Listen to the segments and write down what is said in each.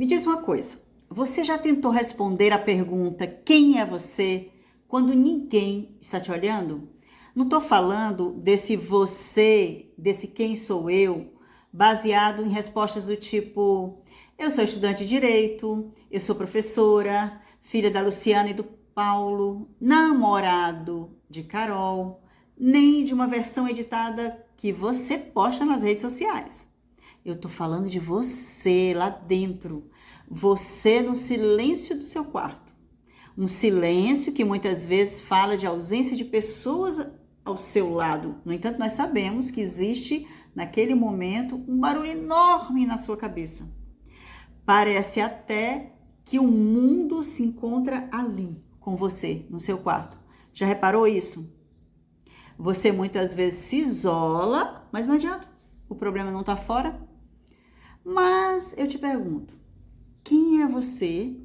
Me diz uma coisa, você já tentou responder a pergunta quem é você quando ninguém está te olhando? Não estou falando desse você, desse quem sou eu, baseado em respostas do tipo: eu sou estudante de direito, eu sou professora, filha da Luciana e do Paulo, namorado de Carol, nem de uma versão editada que você posta nas redes sociais. Eu tô falando de você lá dentro, você no silêncio do seu quarto. Um silêncio que muitas vezes fala de ausência de pessoas ao seu lado. No entanto, nós sabemos que existe naquele momento um barulho enorme na sua cabeça. Parece até que o mundo se encontra ali com você, no seu quarto. Já reparou isso? Você muitas vezes se isola, mas não adianta. O problema não está fora. Mas eu te pergunto, quem é você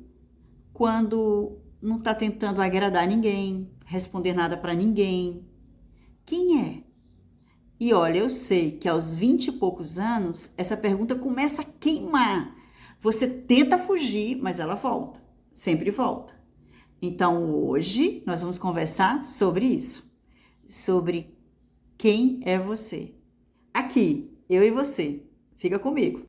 quando não está tentando agradar ninguém, responder nada para ninguém? Quem é? E olha, eu sei que aos 20 e poucos anos, essa pergunta começa a queimar. Você tenta fugir, mas ela volta, sempre volta. Então hoje nós vamos conversar sobre isso, sobre quem é você. Aqui, eu e você. Fica comigo.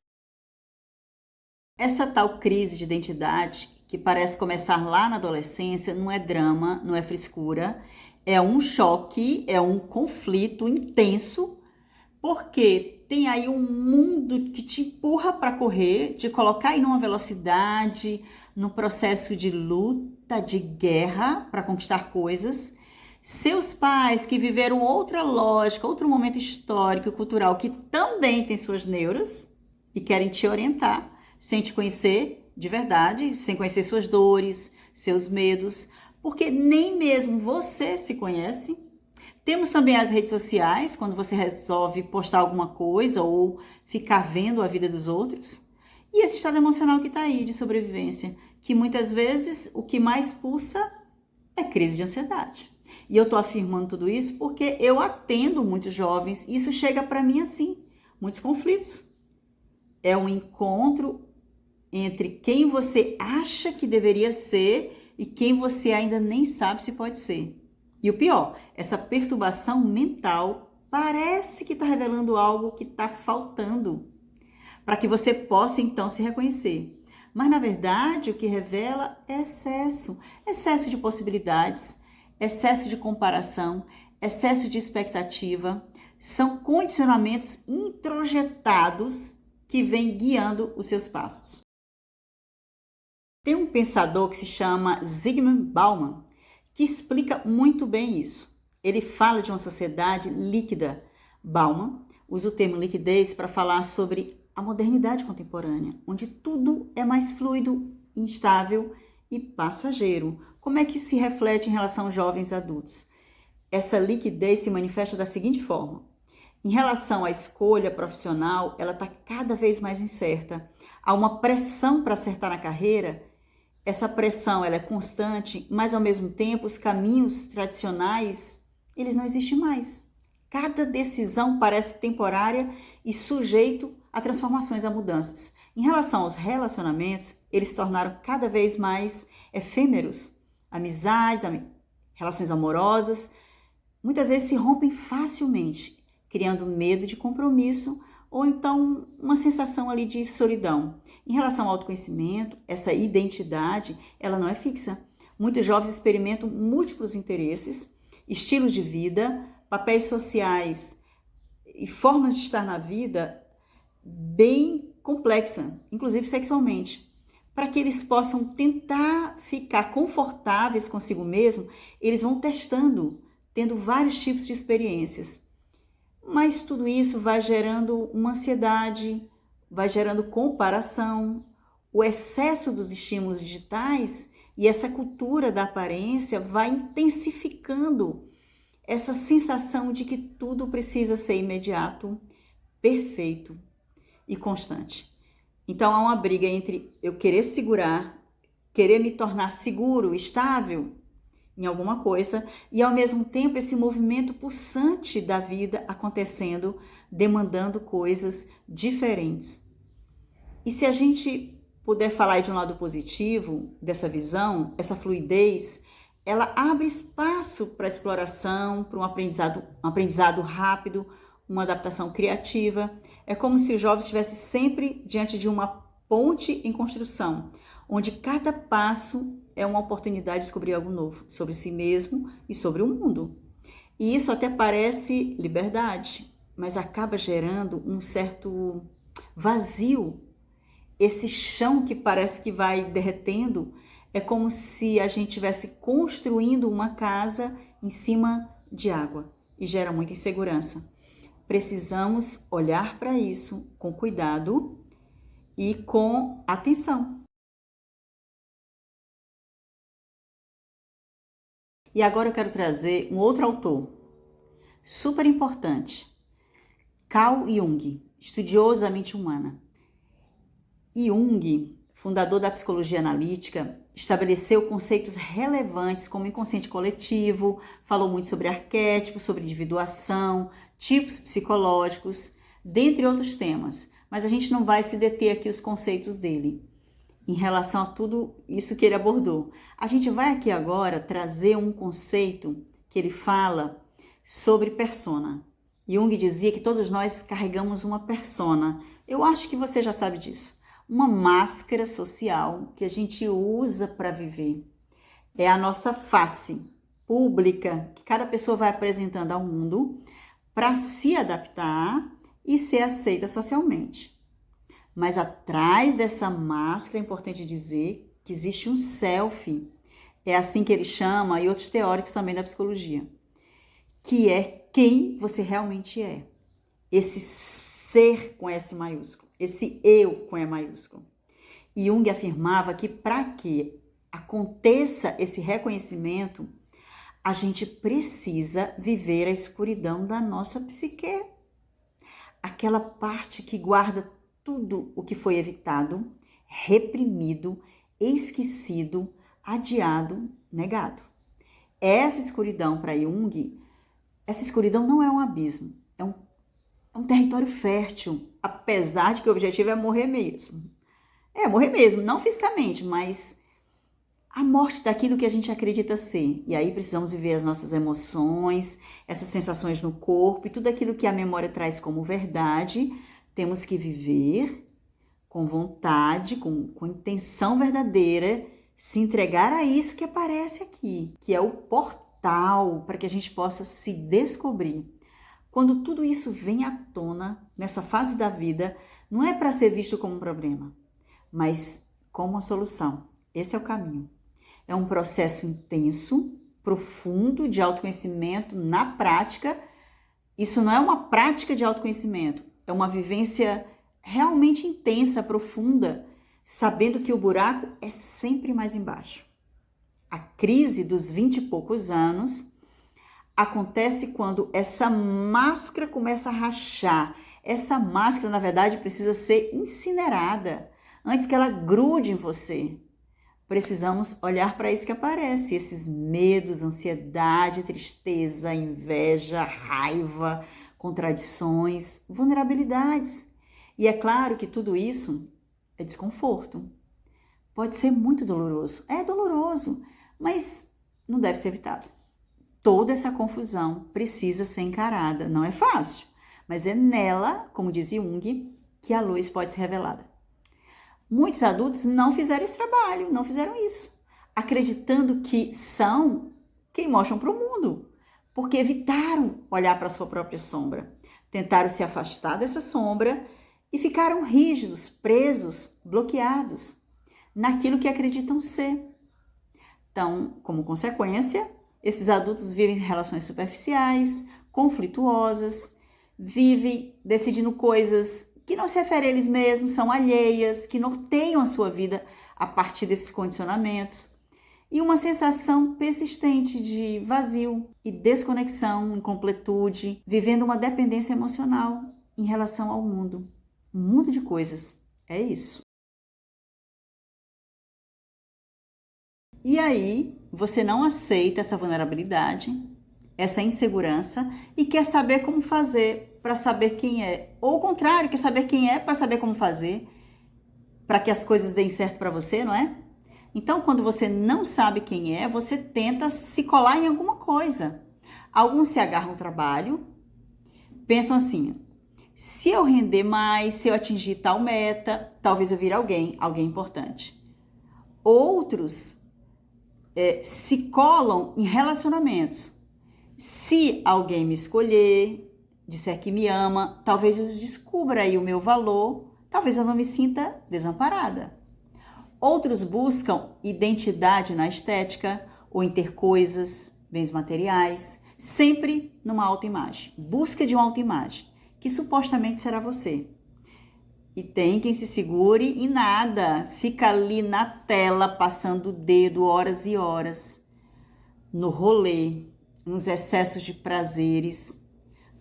Essa tal crise de identidade, que parece começar lá na adolescência, não é drama, não é frescura, é um choque, é um conflito intenso, porque tem aí um mundo que te empurra para correr, te colocar em uma velocidade, num processo de luta, de guerra para conquistar coisas. Seus pais que viveram outra lógica, outro momento histórico e cultural que também tem suas neuras e querem te orientar sem te conhecer de verdade, sem conhecer suas dores, seus medos, porque nem mesmo você se conhece. Temos também as redes sociais, quando você resolve postar alguma coisa ou ficar vendo a vida dos outros. E esse estado emocional que está aí de sobrevivência, que muitas vezes o que mais pulsa é crise de ansiedade. E eu estou afirmando tudo isso porque eu atendo muitos jovens e isso chega para mim assim, muitos conflitos. É um encontro entre quem você acha que deveria ser e quem você ainda nem sabe se pode ser. E o pior, essa perturbação mental parece que está revelando algo que está faltando para que você possa então se reconhecer. Mas na verdade o que revela é excesso de possibilidades, excesso de comparação, excesso de expectativa. São condicionamentos introjetados que vêm guiando os seus passos. Tem um pensador que se chama Zygmunt Bauman, que explica muito bem isso. Ele fala de uma sociedade líquida. Bauman usa o termo liquidez para falar sobre a modernidade contemporânea, onde tudo é mais fluido, instável e passageiro. Como é que se reflete em relação aos jovens adultos? Essa liquidez se manifesta da seguinte forma: em relação à escolha profissional, ela está cada vez mais incerta. Há uma pressão para acertar na carreira. Essa pressão ela é constante, mas ao mesmo tempo os caminhos tradicionais, eles não existem mais. Cada decisão parece temporária e sujeito a transformações, a mudanças. Em relação aos relacionamentos, eles se tornaram cada vez mais efêmeros. Amizades, relações amorosas, muitas vezes se rompem facilmente, criando medo de compromisso ou então uma sensação ali de solidão. Em relação ao autoconhecimento, essa identidade, ela não é fixa. Muitos jovens experimentam múltiplos interesses, estilos de vida, papéis sociais e formas de estar na vida bem complexa, inclusive sexualmente. Para que eles possam tentar ficar confortáveis consigo mesmo, eles vão testando, tendo vários tipos de experiências. Mas tudo isso vai gerando uma ansiedade, vai gerando comparação, o excesso dos estímulos digitais e essa cultura da aparência vai intensificando essa sensação de que tudo precisa ser imediato, perfeito e constante. Então há uma briga entre eu querer segurar, querer me tornar seguro, estável em alguma coisa, e ao mesmo tempo esse movimento pulsante da vida acontecendo, demandando coisas diferentes. E se a gente puder falar aí de um lado positivo dessa visão, essa fluidez, ela abre espaço para exploração, para um aprendizado rápido, uma adaptação criativa. É como se o jovem estivesse sempre diante de uma ponte em construção, onde cada passo é uma oportunidade de descobrir algo novo sobre si mesmo e sobre o mundo. E isso até parece liberdade, mas acaba gerando um certo vazio. Esse chão que parece que vai derretendo é como se a gente estivesse construindo uma casa em cima de água e gera muita insegurança. Precisamos olhar para isso com cuidado e com atenção. E agora eu quero trazer um outro autor, super importante, Carl Jung, estudioso da mente humana. Jung, fundador da psicologia analítica, estabeleceu conceitos relevantes como inconsciente coletivo, falou muito sobre arquétipos, sobre individuação, tipos psicológicos, dentre outros temas. Mas a gente não vai se deter aqui os conceitos dele em relação a tudo isso que ele abordou. A gente vai aqui agora trazer um conceito que ele fala sobre persona. Jung dizia que todos nós carregamos uma persona. Eu acho que você já sabe disso. Uma máscara social que a gente usa para viver. É a nossa face pública que cada pessoa vai apresentando ao mundo para se adaptar e ser aceita socialmente. Mas atrás dessa máscara é importante dizer que existe um self, é assim que ele chama, e outros teóricos também da psicologia, que é quem você realmente é. Esse ser com S maiúsculo, esse eu com E maiúsculo. E Jung afirmava que para que aconteça esse reconhecimento, a gente precisa viver a escuridão da nossa psique. Aquela parte que guarda tudo o que foi evitado, reprimido, esquecido, adiado, negado. Essa escuridão para Jung, essa escuridão não é um abismo, é um território fértil, apesar de que o objetivo é morrer mesmo. É, morrer mesmo, não fisicamente, mas a morte daquilo que a gente acredita ser. E aí precisamos viver as nossas emoções, essas sensações no corpo e tudo aquilo que a memória traz como verdade. Temos que viver com vontade, com intenção verdadeira, se entregar a isso que aparece aqui, que é o portal para que a gente possa se descobrir. Quando tudo isso vem à tona, nessa fase da vida, não é para ser visto como um problema, mas como uma solução. Esse é o caminho. É um processo intenso, profundo de autoconhecimento na prática. Isso não é uma prática de autoconhecimento, é uma vivência realmente intensa, profunda, sabendo que o buraco é sempre mais embaixo. A crise dos 20 e poucos anos acontece quando essa máscara começa a rachar. Essa máscara, na verdade, precisa ser incinerada antes que ela grude em você. Precisamos olhar para isso que aparece, esses medos, ansiedade, tristeza, inveja, raiva, contradições, vulnerabilidades. E é claro que tudo isso é desconforto. Pode ser muito doloroso. É doloroso, mas não deve ser evitado. Toda essa confusão precisa ser encarada. Não é fácil, mas é nela, como diz Jung, que a luz pode ser revelada. Muitos adultos não fizeram esse trabalho, não fizeram isso, acreditando que são quem mostram para o mundo, porque evitaram olhar para a sua própria sombra, tentaram se afastar dessa sombra e ficaram rígidos, presos, bloqueados naquilo que acreditam ser. Então, como consequência, esses adultos vivem relações superficiais, conflituosas, vivem decidindo coisas que não se referem a eles mesmos, são alheias, que norteiam a sua vida a partir desses condicionamentos, e uma sensação persistente de vazio e desconexão, incompletude, vivendo uma dependência emocional em relação ao mundo. Um mundo de coisas. É isso. E aí, você não aceita essa vulnerabilidade, essa insegurança e quer saber como fazer para saber quem é. Ou o contrário, quer saber quem é para saber como fazer. para que as coisas deem certo para você, não é? Então, quando você não sabe quem é, você tenta se colar em alguma coisa. Alguns se agarram ao trabalho, pensam assim: se eu render mais, se eu atingir tal meta, talvez eu vire alguém importante. Outros se colam em relacionamentos. Se alguém me escolher, disser que me ama, talvez eu descubra aí o meu valor, talvez eu não me sinta desamparada. Outros buscam identidade na estética ou em ter coisas, bens materiais, sempre numa autoimagem. Busca de uma autoimagem, que supostamente será você. E tem quem se segure e nada, fica ali na tela, passando o dedo horas e horas, no rolê, nos excessos de prazeres,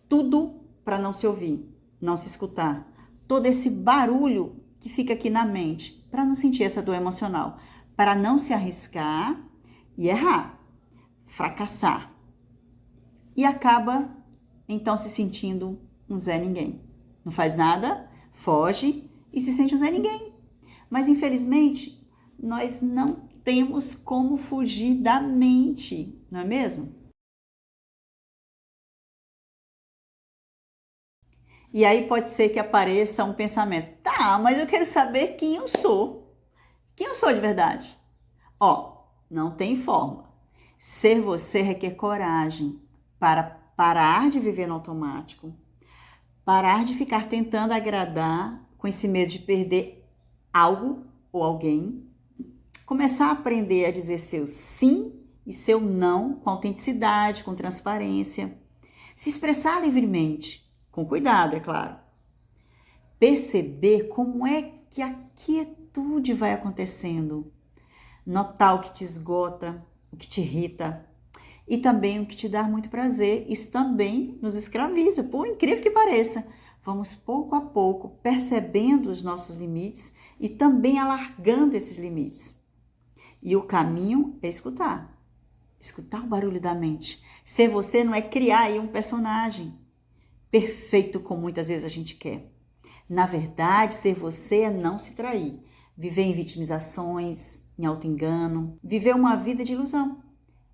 tudo para não se ouvir, não se escutar. Todo esse barulho que fica aqui na mente, para não sentir essa dor emocional, para não se arriscar e errar, fracassar. E acaba, então, se sentindo um Zé Ninguém. Não faz nada, foge e se sente um Zé Ninguém. Mas, infelizmente, nós não temos como fugir da mente, não é mesmo? E aí pode ser que apareça um pensamento: tá, mas eu quero saber quem eu sou. Quem eu sou de verdade? Ó, não tem forma. Ser você requer coragem para parar de viver no automático, parar de ficar tentando agradar com esse medo de perder algo ou alguém, começar a aprender a dizer seu sim e seu não com autenticidade, com transparência, se expressar livremente, com cuidado, é claro. Perceber como é que a quietude vai acontecendo, notar o que te esgota, o que te irrita e também o que te dá muito prazer. Isso também nos escraviza, por incrível que pareça. Vamos pouco a pouco percebendo os nossos limites e também alargando esses limites. E o caminho é escutar. Escutar o barulho da mente. Ser você não é criar aí um personagem perfeito como muitas vezes a gente quer. Na verdade, ser você é não se trair. Viver em vitimizações, em auto-engano. Viver uma vida de ilusão.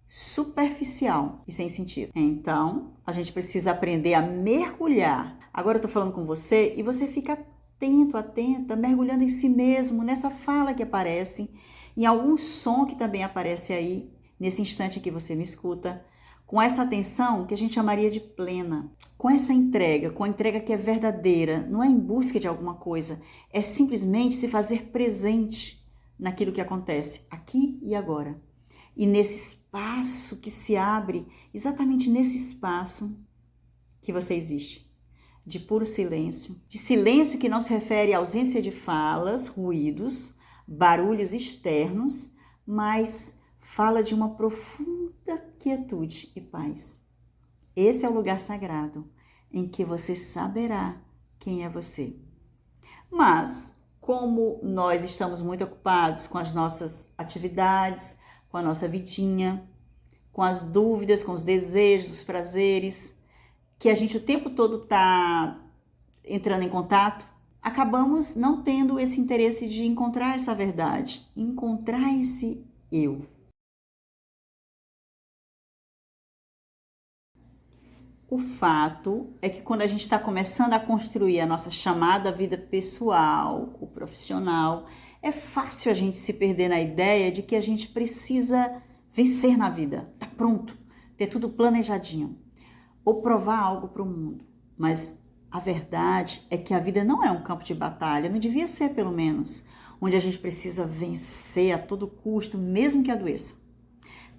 Superficial e sem sentido. Então, a gente precisa aprender a mergulhar. Agora eu tô falando com você e você fica atento, atenta, mergulhando em si mesmo, nessa fala que aparece, em algum som que também aparece aí, nesse instante que você me escuta, com essa atenção que a gente chamaria de plena, com essa entrega, com a entrega que é verdadeira, não é em busca de alguma coisa, é simplesmente se fazer presente naquilo que acontece aqui e agora. E nesse espaço que se abre, exatamente nesse espaço que você existe, de puro silêncio, de silêncio que não se refere à ausência de falas, ruídos, barulhos externos, mas fala de uma profunda quietude e paz. Esse é o lugar sagrado em que você saberá quem é você. Mas, como nós estamos muito ocupados com as nossas atividades, com a nossa vidinha, com as dúvidas, com os desejos, os prazeres, que a gente o tempo todo está entrando em contato, acabamos não tendo esse interesse de encontrar essa verdade, encontrar esse eu. O fato é que quando a gente está começando a construir a nossa chamada vida pessoal, o profissional, é fácil a gente se perder na ideia de que a gente precisa vencer na vida, tá pronto, ter tudo planejadinho, ou provar algo para o mundo. Mas a verdade é que a vida não é um campo de batalha, não devia ser pelo menos, onde a gente precisa vencer a todo custo, mesmo que adoeça.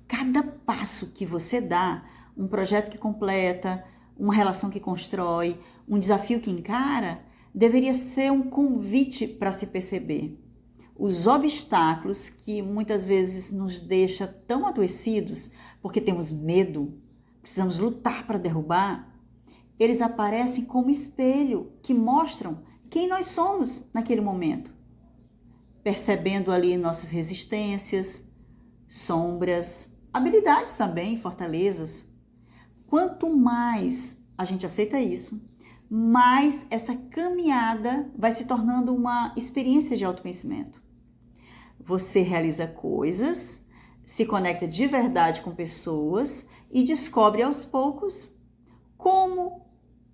Cada passo que você dá, um projeto que completa, uma relação que constrói, um desafio que encara, deveria ser um convite para se perceber. Os obstáculos que muitas vezes nos deixam tão adoecidos porque temos medo, precisamos lutar para derrubar, eles aparecem como espelho que mostram quem nós somos naquele momento, percebendo ali nossas resistências, sombras, habilidades também, fortalezas. Quanto mais a gente aceita isso, mais essa caminhada vai se tornando uma experiência de autoconhecimento. Você realiza coisas, se conecta de verdade com pessoas e descobre aos poucos como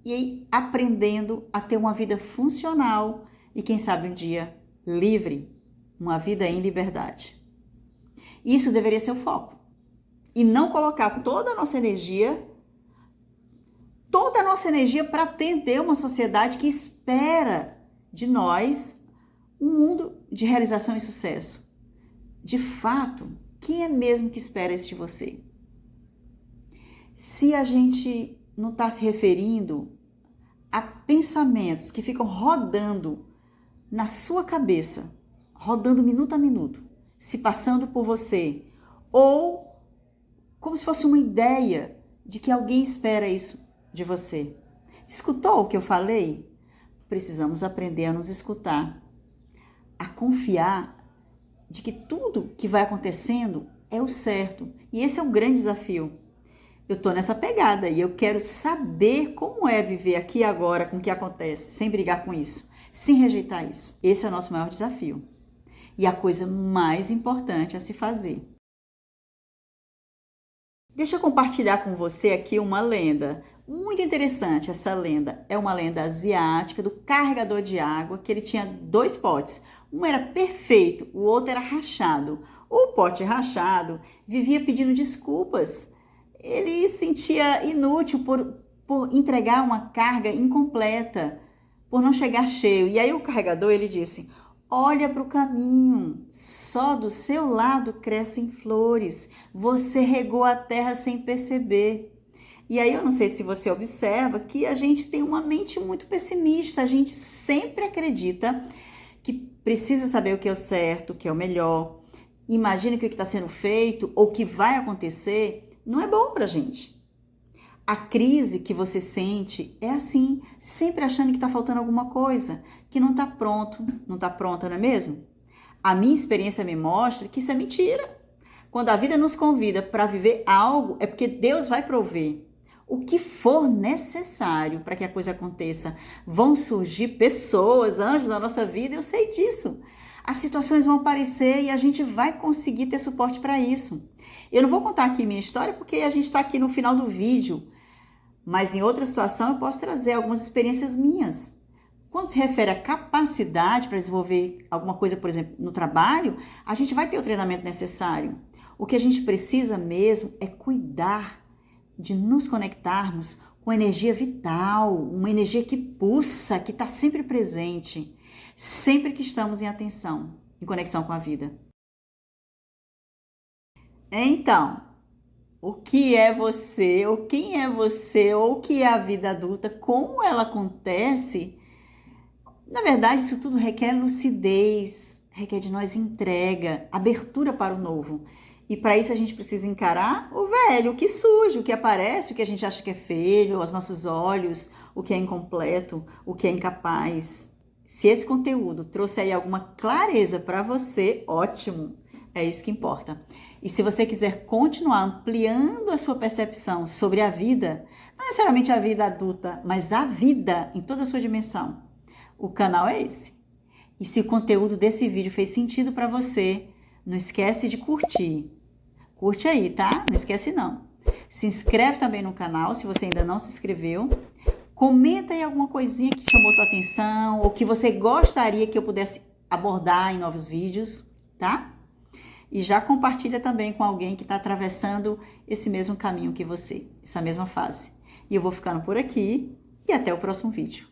ir aprendendo a ter uma vida funcional e quem sabe um dia livre, uma vida em liberdade. Isso deveria ser o foco. E não colocar toda a nossa energia para atender uma sociedade que espera de nós um mundo de realização e sucesso. De fato, quem é mesmo que espera isso de você? Se a gente não está se referindo a pensamentos que ficam rodando na sua cabeça, rodando minuto a minuto, se passando por você, ou como se fosse uma ideia de que alguém espera isso de você. Escutou o que eu falei? Precisamos aprender a nos escutar, a confiar de que tudo que vai acontecendo é o certo. E esse é um grande desafio. Eu estou nessa pegada e eu quero saber como é viver aqui e agora com o que acontece, sem brigar com isso, sem rejeitar isso. Esse é o nosso maior desafio. E a coisa mais importante a se fazer. Deixa eu compartilhar com você aqui uma lenda. Muito interessante essa lenda. É uma lenda asiática do carregador de água, que ele tinha 2 potes. Um era perfeito, o outro era rachado. O pote rachado vivia pedindo desculpas. Ele se sentia inútil por entregar uma carga incompleta, por não chegar cheio. E aí o carregador, ele disse: olha para o caminho, só do seu lado crescem flores, você regou a terra sem perceber. E aí eu não sei se você observa que a gente tem uma mente muito pessimista, a gente sempre acredita que precisa saber o que é o certo, o que é o melhor, imagina que o que está sendo feito ou o que vai acontecer não é bom para a gente. A crise que você sente é assim, sempre achando que está faltando alguma coisa, que não está pronto, não está pronta, não é mesmo? A minha experiência me mostra que isso é mentira. Quando a vida nos convida para viver algo, é porque Deus vai prover o que for necessário para que a coisa aconteça. Vão surgir pessoas, anjos na nossa vida, eu sei disso. As situações vão aparecer e a gente vai conseguir ter suporte para isso. Eu não vou contar aqui minha história porque a gente está aqui no final do vídeo, mas em outra situação eu posso trazer algumas experiências minhas. Quando se refere à capacidade para desenvolver alguma coisa, por exemplo, no trabalho, a gente vai ter o treinamento necessário. O que a gente precisa mesmo é cuidar de nos conectarmos com energia vital, uma energia que pulsa, que está sempre presente, sempre que estamos em atenção, em conexão com a vida. Então, o que é você, ou quem é você, ou o que é a vida adulta, como ela acontece? Na verdade, isso tudo requer lucidez, requer de nós entrega, abertura para o novo. E para isso a gente precisa encarar o velho, o que surge, o que aparece, o que a gente acha que é feio aos nossos olhos, o que é incompleto, o que é incapaz. Se esse conteúdo trouxe aí alguma clareza para você, ótimo, é isso que importa. E se você quiser continuar ampliando a sua percepção sobre a vida, não necessariamente a vida adulta, mas a vida em toda a sua dimensão, o canal é esse. E se o conteúdo desse vídeo fez sentido para você, não esquece de curtir. Curte aí, tá? Não esquece não. Se inscreve também no canal, se você ainda não se inscreveu. Comenta aí alguma coisinha que chamou tua atenção ou que você gostaria que eu pudesse abordar em novos vídeos, tá? E já compartilha também com alguém que está atravessando esse mesmo caminho que você, essa mesma fase. E eu vou ficando por aqui e até o próximo vídeo.